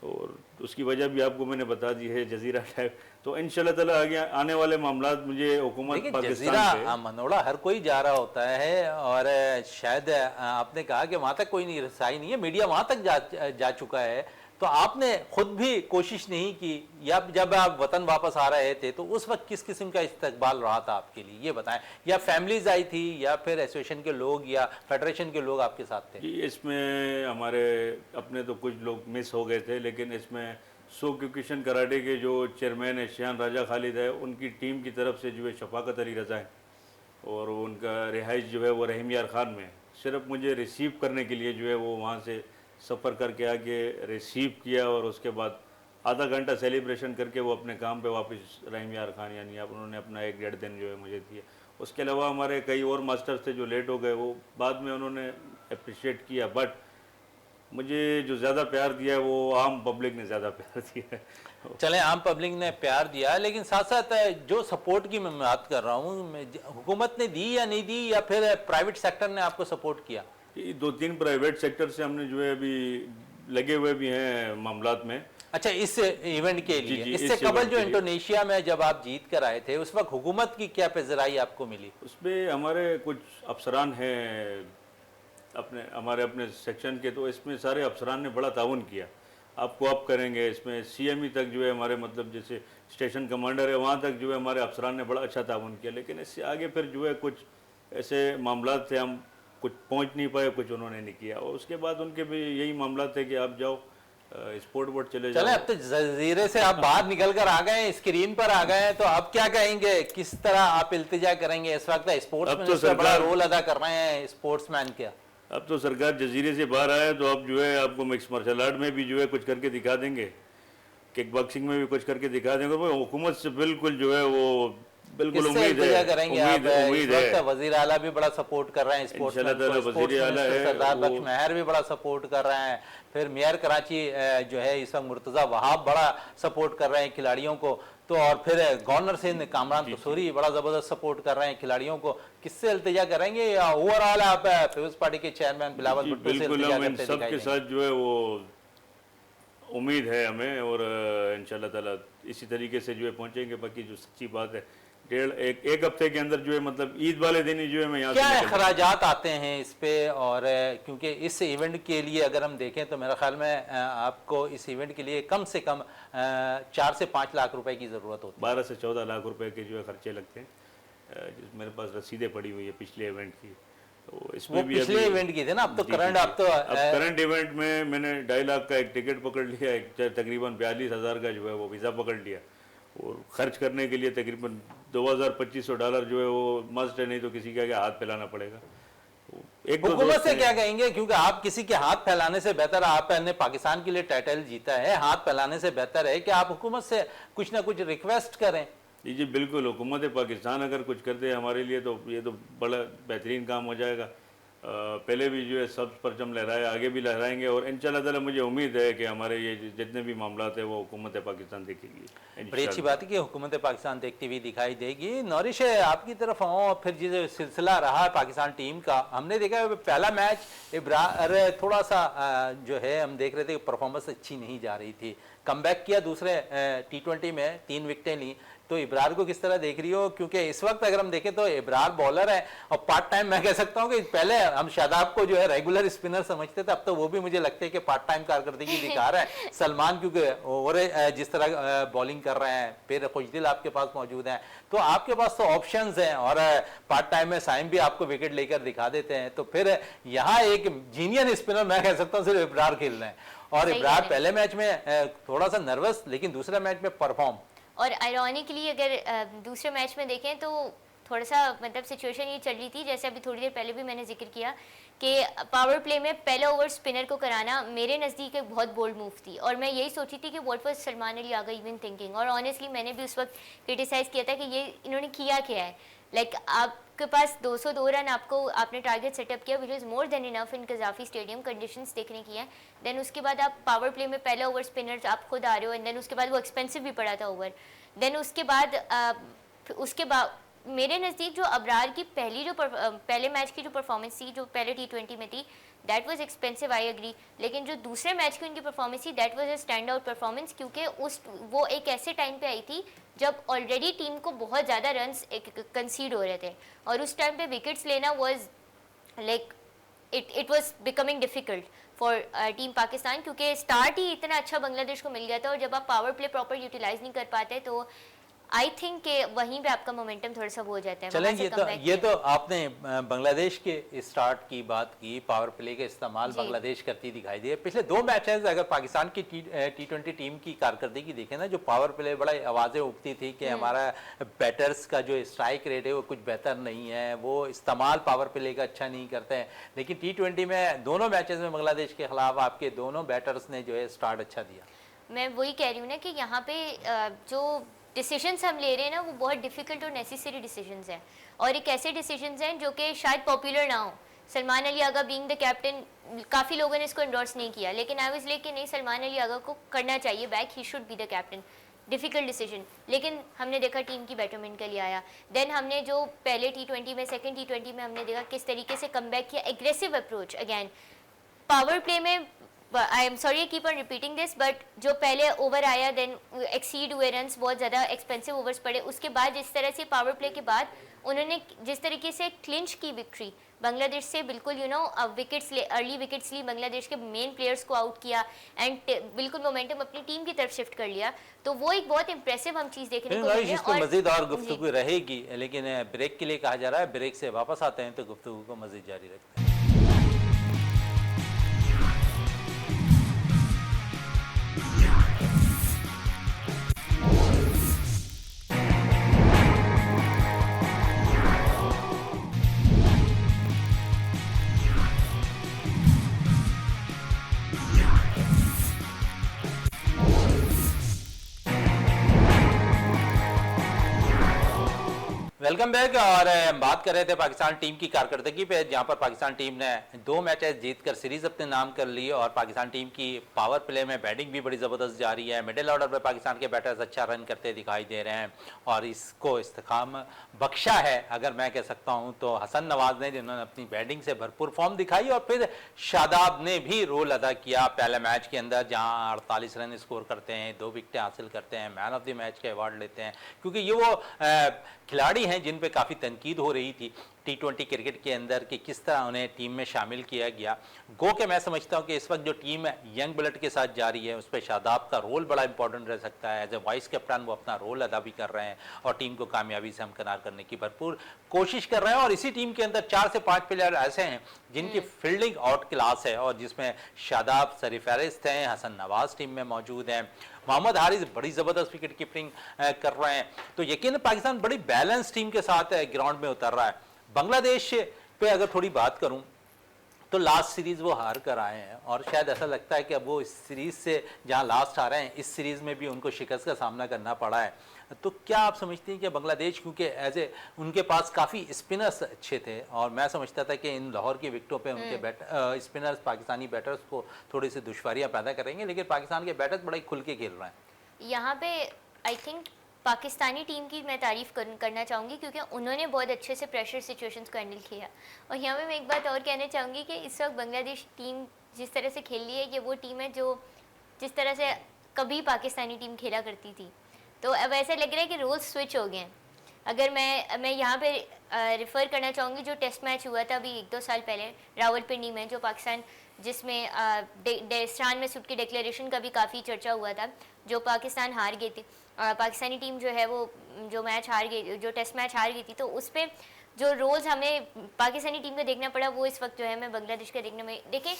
और उसकी वजह भी आपको मैंने बता दी है, जजीरा टाइप। तो इंशाल्लाह ताला आगे आने वाले मामलात मुझे हुकूमत पाकिस्तान से मनोड़ा हर कोई जा रहा होता है और शायद आपने कहा कि वहाँ तक कोई नहीं रसाई नहीं है, मीडिया वहाँ तक जा चुका है, तो आपने खुद भी कोशिश नहीं की या जब आप वतन वापस आ रहे थे तो उस वक्त किस किस्म का इस्तकबाल रहा था आपके लिए, ये बताएं? या फैमिलीज आई थी या फिर एसोसिएशन के लोग या फेडरेशन के लोग आपके साथ थे? जी इसमें हमारे अपने तो कुछ लोग मिस हो गए थे, लेकिन इसमें सो क्यूकिशन कराटे के जो चेयरमैन है शियान राजा खालिद है, उनकी टीम की तरफ से जो है शफाकत अली रज़ा है और उनका रिहाइश जो है वो रहीम यार खान में। सिर्फ मुझे रिसीव करने के लिए जो है वो वहाँ से सफ़र करके आके रिसीव किया और उसके बाद आधा घंटा सेलिब्रेशन करके वो अपने काम पे वापस रहीम यार खान यानी आप उन्होंने अपना 1-1.5 दिन जो है मुझे दिया। उसके अलावा हमारे कई और मास्टर्स थे जो लेट हो गए, वो बाद में उन्होंने अप्रिशिएट किया, बट मुझे जो ज़्यादा प्यार दिया है वो आम पब्लिक ने ज़्यादा प्यार दिया है। चलें, आम पब्लिक ने प्यार दिया, लेकिन साथ साथ जो सपोर्ट की मैं बात कर रहा हूँ, हुकूमत ने दी या नहीं दी, या फिर प्राइवेट सेक्टर ने आपको सपोर्ट किया? ये 2-3 प्राइवेट सेक्टर से हमने जो है अभी लगे हुए भी हैं मामलात में। अच्छा, इस इवेंट के लिए जी, इससे इस कबल इवेंट जो के लिए। इंडोनेशिया में जब आप जीत कर आए थे, उस वक्त हुकूमत की क्या पेशराई आपको मिली? उसमें हमारे कुछ अफसरान हैं हमारे अपने सेक्शन के, तो इसमें सारे अफसरान ने बड़ा ताउन किया। आपको अप करेंगे, इसमें सीएमई तक जो है हमारे मतलब जैसे स्टेशन कमांडर है वहाँ तक जो है हमारे अफसरान ने बड़ा अच्छा ताउन किया। लेकिन इससे आगे फिर जो है कुछ ऐसे मामला थे, हम कुछ पहुँच नहीं पाए, कुछ उन्होंने नहीं किया। और उसके बाद उनके भी यही मामला थे कि आप जाओ स्पोर्ट बोर्ड चले चले, जाओ। अब तो जजीरे से आप बाहर निकल कर आ गए, स्क्रीन पर आ गए हैं, तो अब क्या कहेंगे, किस तरह आप इल्तिजा करेंगे? इस वक्त स्पोर्ट्स अब तो मिनिस्टर बड़ा सरकार- रोल अदा कर रहे हैं स्पोर्ट्समैन का। अब तो सरकार जजीरे से बाहर आया, तो अब जो है आपको मिक्स मार्शल आर्ट में भी जो है कुछ करके दिखा देंगे, किक बॉक्सिंग में भी कुछ करके दिखा देंगे। वो हुकूमत से बिल्कुल जो है वो बिल्कुल किससे उम्मीद इल्तिजा है, करेंगे आप? उम्मीद इस वक्त है। वजीर आला भी बड़ा सपोर्ट कर रहे हैं स्पोर्ट्समैन इंशाल्लाह को, ताला स्पोर्ट्स वज़ीर आला मिनिस्टर है, सरदार वो- बख्श महर भी बड़ा सपोर्ट कर रहे हैं, फिर मेयर कराची जो है इस वक्त मुर्तज़ा वहाब बड़ा सपोर्ट कर रहे हैं खिलाड़ियों को, तो और फिर गवर्नर सिंध कामरान तसूरी बड़ा ज़बरदस्त सपोर्ट कर रहे हैं खिलाड़ियों को। किससे इल्तिजा करेंगे, या ओवरऑल आप पीपल्स पार्टी के चेयरमैन बिलावल जी, भुट्टो से बिल्कुल इल्तिजा हम इन करते सब दिखाई के देंगे? साथ जो है वो उम्मीद है हमें, और इंशाल्लाह ताला इसी तरीके से जो है पहुंचेंगे। बाकी जो सच्ची बात है, एक हफ्ते के अंदर जो है मतलब ईद वाले दिन ही जो है मैं यहाँ क्या से निकल अखराजात आते हैं इस पे? और क्योंकि इस इवेंट के लिए अगर हम देखें तो मेरा ख्याल में आपको इस इवेंट के लिए कम से कम 4 से 5 लाख रुपए की ज़रूरत होती 12 से 14 लाख रुपए के जो है खर्चे लगते हैं। मेरे पास रसीदें पड़ी हुई है पिछले इवेंट की, तो है। इसमें वो भी पिछले अभी इवेंट की थे ना, अब तो जी, करंट जी, अब तो अब करंट इवेंट में मैंने 2.5 लाख का एक टिकट पकड़ लिया, एक तकरीबन 42,000 का जो है वो वीज़ा पकड़ लिया, और खर्च करने के लिए तकरीबन $2,500 जो है वो मस्ट है, नहीं तो किसी के आगे हाथ फैलाना पड़ेगा। तो एक दो हुकूमत दोस्त से हैं- क्या कहेंगे? क्योंकि आप किसी के हाथ फैलाने से बेहतर, आपने पाकिस्तान के लिए टाइटल जीता है, हाथ फैलाने से बेहतर है कि आप हुकूमत से कुछ ना कुछ रिक्वेस्ट करें। जी बिल्कुल, हुकूमत पाकिस्तान अगर कुछ कर दे हमारे लिए तो ये तो बड़ा बेहतरीन काम हो जाएगा। पहले भी जो है सब परचम लहराए, आगे भी लहराएंगे, और इंशाल्लाह ताला मुझे उम्मीद है कि हमारे ये जितने भी मामला है वो हुकूमत पाकिस्तान देखेगी। बड़ी अच्छी बात है कि हुकूमत पाकिस्तान देखती हुई दिखाई देगी। नौरिश आपकी तरफ आऊँ, फिर जो सिलसिला रहा है पाकिस्तान टीम का, हमने देखा है पहला मैच इब्रार थोड़ा सा जो है हम देख रहे थे कि परफॉर्मेंस अच्छी नहीं जा रही थी, कमबैक किया दूसरे T20 में 3 विकेटें ली, तो इब्रार को किस तरह देख रही हो? क्योंकि इस वक्त अगर हम देखें तो इब्रार बॉलर है, और पार्ट टाइम मैं कह सकता हूं कि पहले हम शादाब को जो है रेगुलर स्पिनर समझते थे, अब तो वो भी मुझे लगता है कि पार्ट टाइम कारकर्दगी दिखा रहा है। सलमान क्योंकि ओवर जिस तरह बॉलिंग कर रहे हैं, फिर खुशदिल आपके पास मौजूद हैं, तो आपके पास तो ऑप्शंस हैं, और पार्ट टाइम में साइम भी आपको विकेट लेकर दिखा देते हैं, तो फिर यहाँ एक जीनियन स्पिनर मैं कह सकता हूँ सिर्फ इब्रार खेल रहे हैं। और इब्रार पहले मैच में थोड़ा सा नर्वस, लेकिन दूसरे मैच में परफॉर्म। और आयरॉनिकली अगर दूसरे मैच में देखें तो थोड़ा सा मतलब सिचुएशन ये चल रही थी, जैसे अभी थोड़ी देर पहले भी मैंने जिक्र किया कि पावर प्ले में पहला ओवर स्पिनर को कराना मेरे नज़दीक एक बहुत बोल्ड मूव थी, और मैं यही सोची थी कि what was Salman Ali Agha even thinking. और ऑनेस्टली मैंने भी उस वक्त क्रिटिसाइज़ किया था कि ये इन्होंने किया क्या है। लाइक आपके पास 202 रन आपने टारगेट सेटअप किया, which is more than enough in Gaddafi stadium, conditions देखने की हैं। देन उसके बाद आप पावर प्ले में पहला ओवर स्पिनर आप खुद आ रहे हो, एंड देन उसके बाद वो एक्सपेंसिव भी पड़ा था ओवर। देन उसके बाद मेरे नज़दीक जो अबरार की पहले मैच की जो परफॉर्मेंस थी, जो पहले T20 में थी, that was expensive, I agree. लेकिन जो दूसरे मैच की उनकी परफॉर्मेंस थी, that was a standout performance, क्योंकि वो एक ऐसे टाइम पे आई थी जब ऑलरेडी टीम को बहुत ज़्यादा रन्स कंसीड हो रहे थे, और उस टाइम पे विकेट्स लेना was like it was becoming difficult for team Pakistan, क्योंकि स्टार्ट ही इतना अच्छा बांग्लादेश को मिल गया था, और जब आप पावर प्ले प्रॉपर यूटिलाइज नहीं कर पाते तो आई थिंक कि वहीं पे आपका मोमेंटम थोड़ा सा वो हो जाता है। चलें, वहाँ से comeback ये किया। तो आपने बांग्लादेश के स्टार्ट की बात की, पावर प्ले के इस्तेमाल जी। बांग्लादेश करती दिखाई दी है। पिछले 2 मैचेस अगर पाकिस्तान की T20 टीम की कारकर्दगी देखें ना, जो पावर प्ले बड़ा आवाज़ें उठती थी कि हमारा बैटर्स का जो स्ट्राइक रेट है वो कुछ बेहतर नहीं है, वो इस्तेमाल पावर प्ले का अच्छा नहीं करते हैं। लेकिन T20 में दोनों मैचेस में बांग्लादेश के खिलाफ आपके दोनों बैटर्स ने जो है स्टार्ट अच्छा दिया। मैं वही कह रही हूँ ना कि यहाँ पे जो डिसीजंस हम ले रहे हैं ना वो बहुत डिफिकल्ट और नेसेसरी डिसीजंस हैं, और एक ऐसे डिसीजंस हैं जो कि शायद पॉपुलर ना हो। सलमान अली आगा बीइंग द कैप्टन, काफ़ी लोगों ने इसको एंडोर्स नहीं किया, लेकिन आई वाज लाइक कि नहीं, सलमान अली आगा को करना चाहिए back, he should be the captain. Difficult decision, लेकिन हमने देखा टीम की बेटरमेंट के लिए आया। देन हमने जो पहले T20 में, सेकंड T20 में हमने देखा किस तरीके से कमबैक किया, aggressive approach. Again power play में, I am sorry I keep on repeating this, but जो पहले ओवर आया देन एक्सीड हुए रन्स, बहुत ज़्यादा एक्सपेंसिव ओवर्स पड़े। उसके बाद जिस तरह से पावर प्ले के बाद उन्होंने जिस तरीके से क्लिंच की विक्ट्री बांग्लादेश से, बिल्कुल विकेट्स ले, अर्ली विकेट्स ली, बांग्लादेश के मेन प्लेयर्स को आउट किया एंड बिल्कुल मोमेंटम अपनी टीम की तरफ शिफ्ट कर लिया, तो वो एक बहुत इंप्रेसिव हम चीज़ देखने को मिली है। और मजीद और गुफ्तगू रहेगी, लेकिन ब्रेक के लिए कहा जा रहा है, ब्रेक से वापस आते हैं तो गुफ्तगू को मजीद जारी रखते हैं। Welcome back. और बात कर रहे थे पाकिस्तान टीम की कारकर्दगी पे, जहां पर पाकिस्तान टीम ने 2 मैचेस जीतकर सीरीज अपने नाम कर ली, और पाकिस्तान टीम की पावर प्ले में बैटिंग भी बड़ी ज़बरदस्त जा रही है। मिडिल ऑर्डर पे पाकिस्तान के बैटर्स अच्छा रन करते दिखाई दे रहे हैं, और इसको इस्तेकाम बख्शा है अगर मैं कह सकता हूं तो हसन नवाज ने, जिन्होंने अपनी बैटिंग से भरपूर फॉर्म दिखाई, और फिर शादाब ने भी रोल अदा किया पहले मैच के अंदर, जहाँ 48 रन स्कोर करते हैं, 2 विकेटें हासिल करते हैं, मैन ऑफ द मैच के अवार्ड लेते हैं, क्योंकि ये वो खिलाड़ी हैं जिन पे काफ़ी तनकीद हो रही थी T20 क्रिकेट के अंदर कि किस तरह उन्हें टीम में शामिल किया गया। गो के मैं समझता हूं कि इस वक्त जो टीम यंग ब्लड के साथ जा रही है उस पर शादाब का रोल बड़ा इंपॉर्टेंट रह सकता है। एज ए वाइस कैप्टन वो अपना रोल अदा भी कर रहे हैं, और टीम को कामयाबी से हमकिनार करने की भरपूर कोशिश कर रहे हैं। और इसी टीम के अंदर 4 से 5 प्लेयर ऐसे हैं जिनकी फील्डिंग आउट क्लास है, और जिसमें शादाब सरफहरिस्त हैं, हसन नवाज टीम में मौजूद हैं, मोहम्मद हारिस बड़ी ज़बरदस्त विकेट कीपिंग कर रहे हैं। तो यकीन पाकिस्तान बड़ी बैलेंस टीम के साथ ग्राउंड में उतर रहा है। बांग्लादेश पे अगर थोड़ी बात करूं तो लास्ट सीरीज़ वो हार कर आए हैं, और शायद ऐसा लगता है कि अब वो इस सीरीज़ से जहां लास्ट हारे हैं, इस सीरीज़ में भी उनको शिकस्त का सामना करना पड़ा है। तो क्या आप समझते हैं कि बांग्लादेश, क्योंकि एज ए उनके पास काफ़ी स्पिनर्स अच्छे थे, और मैं समझता था कि इन लाहौर की विकेटों पे उनके स्पिनर्स पाकिस्तानी बैटर्स को थोड़ी सी दुश्वारियाँ पैदा करेंगे, लेकिन पाकिस्तान के बैटर्स बड़ा ही खुल के खेल रहे हैं। यहाँ पे आई थिंक पाकिस्तानी टीम की मैं तारीफ़ करना चाहूँगी, क्योंकि उन्होंने बहुत अच्छे से प्रेशर सिचुएशंस को हैंडल किया। और यहाँ पे मैं एक बात और कहना चाहूँगी कि इस वक्त बांग्लादेश टीम जिस तरह से खेल रही है, ये वो टीम है जो जिस तरह से कभी पाकिस्तानी टीम खेला करती थी। तो अब ऐसा लग रहा है कि रोल्स स्विच हो गए हैं। अगर मैं यहाँ पे रेफ़र करना चाहूँगी जो टेस्ट मैच हुआ था अभी 1-2 साल पहले रावलपिंडी में, जो पाकिस्तान, जिसमें स्टान मसूद की डिक्लेरेशन का भी काफ़ी चर्चा हुआ था, जो पाकिस्तान हार गई थी। पाकिस्तानी टीम जो है वो जो मैच हार गई, जो टेस्ट मैच हार गई थी, तो उस पर जो रोज़ हमें पाकिस्तानी टीम का देखना पड़ा, वो इस वक्त जो है मैं बांग्लादेश का देखने में, देखिए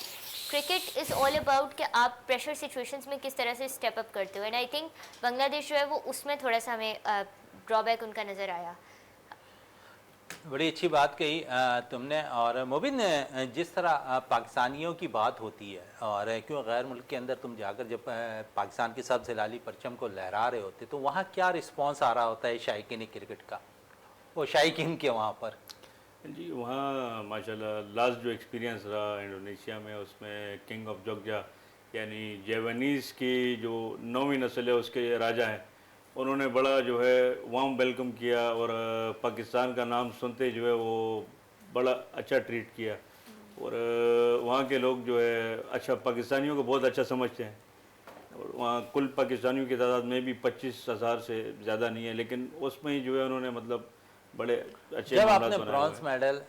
क्रिकेट इज़ ऑल अबाउट कि आप प्रेशर सिचुएशंस में किस तरह से स्टेप अप करते हो, एंड आई थिंक बांग्लादेश जो है वो उसमें थोड़ा सा हमें ड्रॉबैक उनका नज़र आया। बड़ी अच्छी बात कही तुमने। और मुबिन, जिस तरह पाकिस्तानियों की बात होती है, और क्यों गैर मुल्क के अंदर तुम जाकर जब पाकिस्तान की सब हिलाली परचम को लहरा रहे होते, तो वहाँ क्या रिस्पांस आ रहा होता है शायकीन क्रिकेट का, वो शायकीन के वहाँ पर? जी, वहाँ माशाल्लाह लास्ट जो एक्सपीरियंस रहा इंडोनेशिया में, उसमें किंग ऑफ जोग्या यानी जेवनीज़ की जो 9वीं नस्ल है उसके राजा हैं, उन्होंने बड़ा जो है वार्म वेलकम किया, और पाकिस्तान का नाम सुनते जो है वो बड़ा अच्छा ट्रीट किया। और वहाँ के लोग जो है अच्छा पाकिस्तानियों को बहुत अच्छा समझते हैं, और वहाँ कुल पाकिस्तानियों की तादाद में भी 25,000 से ज़्यादा नहीं है, लेकिन उसमें ही जो है उन्होंने मतलब बड़े अच्छे जब आपने ब्रॉन्ज मेडल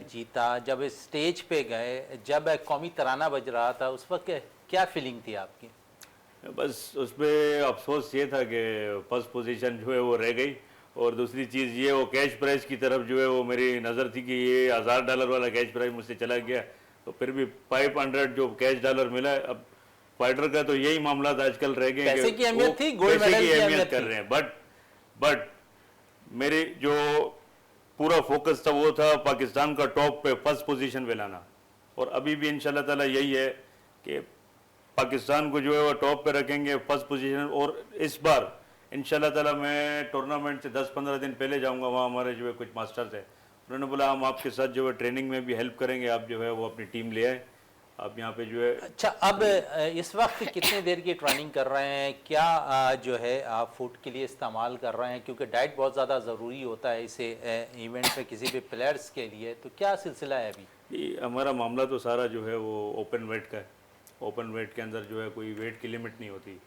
जीता, जब इस स्टेज पे गए, जब कौमी तराना बज रहा था, उस वक्त क्या फीलिंग थी आपकी? बस उसमें अफसोस ये था कि फर्स्ट पोजीशन जो है वो रह गई, और दूसरी चीज़ ये वो कैश प्राइस की तरफ जो है वो मेरी नज़र थी कि ये $1000 वाला कैश प्राइस मुझसे चला गया, तो फिर भी 500 जो कैश डॉलर मिला। अब फाइटर का तो यही मामला आजकल रह गए, पैसे की अहमियत थी, गोल्ड मेडल की अहमियत कर रहे हैं, बट मेरे जो पूरा फोकस था वो था पाकिस्तान का टॉप पे फर्स्ट पोजीशन पे लाना, और अभी भी इंशाल्लाह ताला यही है कि पाकिस्तान को जो है वो टॉप पे रखेंगे, फर्स्ट पोजीशन। और इस बार इंशाल्लाह ताला मैं टूर्नामेंट से 10-15 दिन पहले जाऊंगा, वहाँ हमारे जो है कुछ मास्टर्स हैं, उन्होंने बोला हम आपके साथ जो है ट्रेनिंग में भी हेल्प करेंगे, आप जो है वो अपनी टीम ले आए, आप यहाँ पे जो है। अच्छा, अब इस वक्त कितने देर की ट्रेनिंग कर रहे हैं, क्या जो है आप फूड के लिए इस्तेमाल कर रहे हैं, क्योंकि डाइट बहुत ज़्यादा ज़रूरी होता है इसे इवेंट में किसी भी प्लेयर्स के लिए, तो क्या सिलसिला है अभी? ये हमारा मामला तो सारा जो है वो ओपन वेट का है। ओपन वेट के अंदर जो है कोई वेट की लिमिट नहीं होती,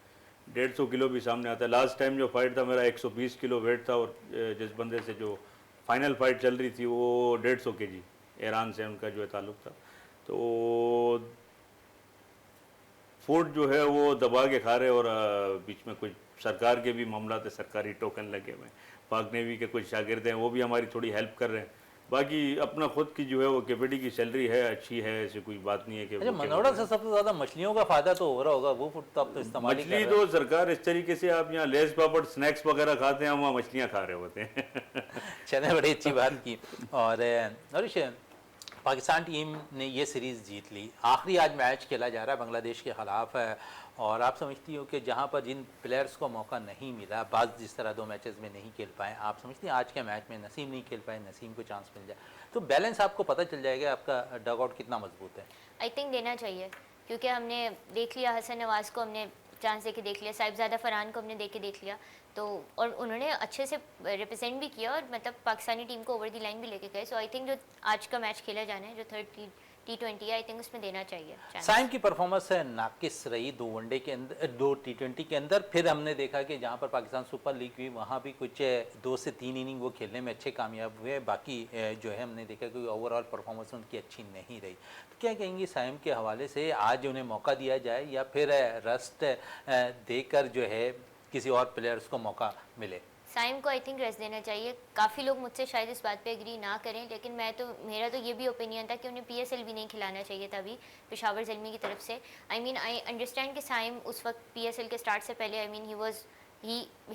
150 किलो भी सामने आता है। लास्ट टाइम जो फाइट था मेरा 120 किलो वेट था, और जिस बंदे से जो फाइनल फाइट चल रही थी वो 150 kg, ईरान से उनका जो है ताल्लुक था। तो फूड जो है वो दबा के खा रहे, और बीच में कुछ सरकार के भी मामला थे, सरकारी टोकन लगे हुए हैं, पाक नेवी के कुछ शागिर्द हैं, वो भी हमारी थोड़ी हेल्प कर रहे हैं। बाकी अपना खुद की जो है वो केपीटी की सैलरी है, अच्छी है, ऐसी कोई बात नहीं है कि। अच्छा, मनोड़ा से सबसे ज़्यादा मछलियों का फायदा तो हो रहा होगा, वो फूड तो आप तो इस्तेमाल ही कर मछली रहे हैं। तो सरकार इस तरीके से, आप यहाँ लेस पापड़ स्नैक्स वगैरह खाते हैं, हम वहाँ मछलियाँ खा रहे होते हैं। चले, बड़ी अच्छी बात की। और नौरिश, पाकिस्तान टीम ने ये सीरीज़ जीत ली, आखिरी आज मैच खेला जा रहा है बांग्लादेश के ख़िलाफ़ है, और आप समझती हो कि जहाँ पर जिन प्लेयर्स को मौका नहीं मिला, बाज़ जिस तरह 2 मैचेस में नहीं खेल पाए, आप समझती हैं आज के मैच में नसीम नहीं खेल पाए, नसीम को चांस मिल जाए तो बैलेंस आपको पता चल जाएगा आपका डग आउट कितना मजबूत है? आई थिंक देना चाहिए, क्योंकि हमने देख लिया, हसन नवाज़ को हमने चांस दे के देख लिया, साहिबजादा फरहान को हमने देख लिया, तो और उन्होंने अच्छे से रिप्रेजेंट भी किया, और मतलब पाकिस्तानी टीम को ओवर दी लाइन भी लेके गए। सो आई थिंक जो आज का मैच खेला जाना है, जो थर्ड T20 है, आई थिंक उसमें देना चाहिए chance। साइम की परफॉर्मेंस है नाकिस रही 2 वनडे के अंदर, 2 T20 के अंदर। फिर हमने देखा कि जहाँ पर पाकिस्तान सुपर लीग हुई वहाँ भी कुछ 2 से 3 इनिंग वो खेलने में अच्छे कामयाब हुए, बाकी जो है हमने देखा कि ओवरऑल परफॉर्मेंस उनकी अच्छी नहीं रही। तो क्या कहेंगी साइम के हवाले से, आज उन्हें मौका दिया जाए या फिर रेस्ट देकर जो है किसी और प्लेयर्स को मौका मिले? साइम को आई थिंक रेस्ट देना चाहिए। काफ़ी लोग मुझसे शायद इस बात पे एग्री ना करें, लेकिन मेरा तो ये भी ओपिनियन था कि उन्हें PSL भी नहीं खिलाना चाहिए था अभी पेशावर ज़ल्मी की तरफ से। आई अंडरस्टैंड कि साइम उस वक्त PSL के स्टार्ट से पहले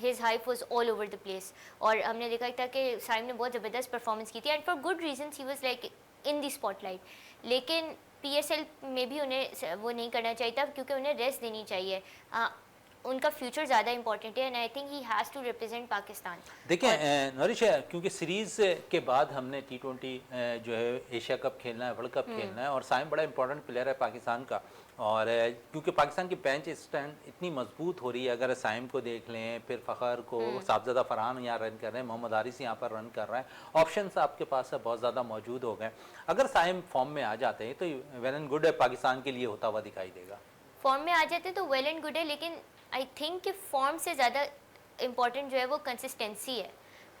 his hype was all over the place, और हमने देखा था कि साइम ने बहुत ज़बरदस्त परफॉर्मेंस की थी, and for good reasons he was like in the spotlight. लेकिन PSL में भी उन्हें वो नहीं करना चाहिए था, क्योंकि उन्हें रेस्ट देनी चाहिए। उनका फ्यूचर ज़्यादा इंपॉर्टेंट है, and I think he has to represent Pakistan. देखें नौरिश, क्योंकि सीरीज़ के बाद हमने T20 जो है एशिया कप खेलना है, वर्ल्ड कप खेलना है, और साइम बड़ा इंपॉर्टेंट प्लेयर है पाकिस्तान का, और क्योंकि पाकिस्तान की बेंच स्ट्रेंथ इतनी मजबूत हो रही है, अगर साइम को देख लें, फिर फ़खर को, साहिबजादा फरहान यहाँ रन कर रहे हैं, मोहम्मद हारिस यहाँ पर रन कर रहे हैं, ऑप्शंस आपके पास बहुत ज़्यादा मौजूद हो गए। अगर साइम फॉर्म में आ जाते हैं तो वेल एंड गुड है, पाकिस्तान के लिए होता हुआ दिखाई देगा। फॉर्म में आ जाते तो वेल एंड गुड है, लेकिन आई थिंक कि फॉर्म से ज़्यादा इम्पॉर्टेंट जो है वो कंसिस्टेंसी है।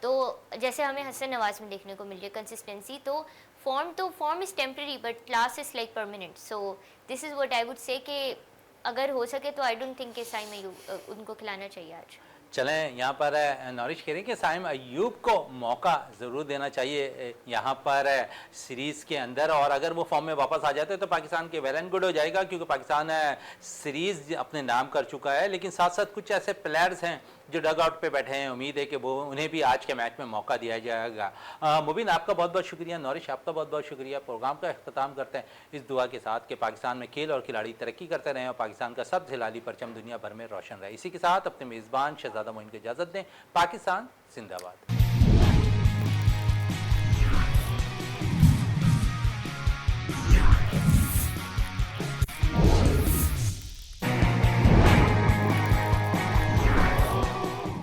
तो जैसे हमें हसन नवाज़ में देखने को मिल रही है कंसिस्टेंसी, तो form is temporary but class is like permanent. So this is what I would से कि अगर हो सके तो आई डोंट थिंक कि साइम अय्यूब उनको खिलाना चाहिए आज। चलें, यहाँ पर नौरिश कह रहे हैं कि साइम अय्यूब को मौका ज़रूर देना चाहिए यहाँ पर सीरीज़ के अंदर, और अगर वो फॉर्म में वापस आ जाते तो पाकिस्तान के वेल एंड गुड हो जाएगा, क्योंकि पाकिस्तान सीरीज़ अपने नाम कर चुका है। लेकिन साथ साथ कुछ ऐसे प्लेयर्स हैं जो डग आउट पे बैठे हैं, उम्मीद है कि वो उन्हें भी आज के मैच में मौका दिया जाएगा। मुबीन, आपका बहुत बहुत शुक्रिया, नौरिश आपका बहुत बहुत शुक्रिया। प्रोग्राम का अख्ताम करते हैं इस दुआ के साथ कि पाकिस्तान में खेल और खिलाड़ी तरक्की करते रहें और पाकिस्तान का सबसे लाली परचम दुनिया भर में रोशन रहे। इसी के साथ अपने मेज़बान शहजादा मोइन को इजाज़त दें। पाकिस्तान जिंदाबाद।